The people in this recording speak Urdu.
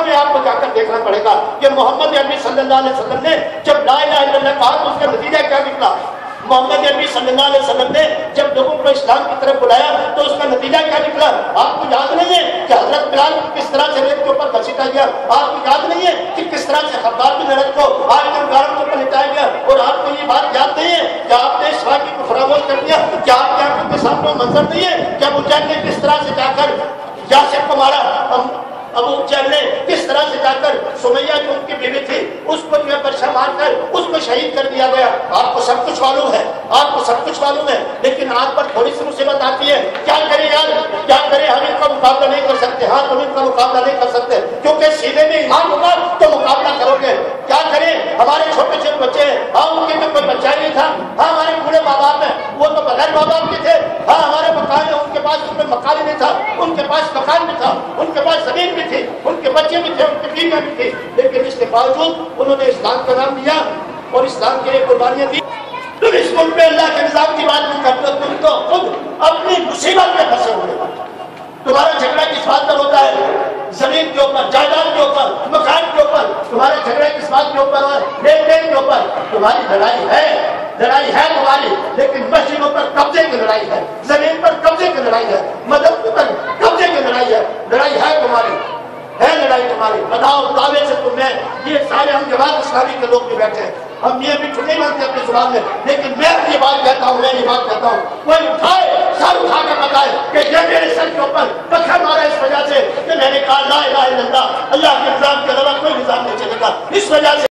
میں آپ کو جا کر دیکھنا پڑے گا کہ محمد عربی صلی اللہ علیہ وسلم نے جب لا الہ الا اللہ کہا تو اس کا نتیجہ کیا نکلا؟ محمد عربی صلی اللہ علیہ وسلم نے جب لوگوں کو اسلام کی طرف بلایا تو اس کا نتیجہ کیا نکلا؟ آپ کو یاد نہیں ہے کہ حضرت بلال کس طرح سے ریت کے اوپر گھسیٹا گیا؟ آپ کو یاد نہیں ہے کہ کس طرح سے خباب بن ارد کو آگ کے انگاروں کے اوپر لٹایا گیا؟ اور آپ کو یہ بات یاد نہیں ہے کہ آپ نے اس واقعے کو فراموش کر دیا؟ کیا آپ کی آنکھوں کے سامنے منظر نہیں ہے کہ ابو جہل نے کس طرح سے جا کر یاسر کو مارا؟ ابو جہل نے کس طرح سے جا کر سمیہ جو ان کی بیوی تھی اس کو جو ہے برشا مار کر اس کو شہید کر دیا گیا؟ آپ کو سب کچھ معلوم ہے، آپ کو سب کچھ معلوم ہے، لیکن آپ پر تھوڑی سی مصیبت آتی ہے، کیا کریں یار، کیا کریں؟ ہم ان کا مقابلہ نہیں کر سکتے، ہاں تم ان کا مقابلہ نہیں کر سکتے، کیونکہ سینے میں ایمان ہوگا تو مقابلہ کرو گے۔ کیا کریں؟ ہمارے چھوٹے چھوٹے بچے ہیں، ہاں ان کے کوئی بچہ نہیں تھا، ہاں ہمارے بوڑھے ماں باپ ہیں وہ تو بغیر ماں باپ کے تھے، ہاں ہمارے مکان ہے ان کے پاس کوئی مکان ہی نہیں تھا، ان کے پاس مکان بھی تھا، ان کے پاس زمین بھی تھی، ان کے بچے بھی تھے، ان کی بیویاں بھی تھی، لیکن اس کے باوجود انہوں نے اسلام کا نام دیا اور اسلام کے لیے قربانیاں دی۔ تم اس ملک میں اللہ کے نظام کی بات نہیں کرتے، تم تو خود اپنی مصیبت میں پھنسے ہوئے ہو۔ تمہارا جھگڑا کس بات پر ہوتا ہے؟ زمین کے اوپر، جائیداد کے اوپر، مکان کے اوپر۔ تمہارا جھگڑا کس بات کے اوپر ہے؟ لین دین کے اوپر۔ تمہاری لڑائی ہے تمہاری، لیکن مسجدوں پر قبضے کی لڑائی ہے، زمین پر قبضے کی لڑائی ہے، مدد پر قبضے کی لڑائی ہے۔ لڑائی ہے تمہاری، ہے لڑائی تمہاری۔ بتاؤ دعوے سے تم نے یہ سارے ہم جماعت اسلامی کے لوگ بھی بیٹھے ہیں، ہم یہ بھی چھٹی مانتے اپنی زبان میں، لیکن میں یہ بات کہتا ہوں، کوئی اٹھائے، سر اٹھا کر بتائے کہ یہ میرے سر کے اوپر پتھر مارا اس وجہ سے کہ میں نے کہا لا الہ الا اللہ، اللہ کے نظام کے علاوہ کوئی نظام نہیں چلے گا، اس وجہ سے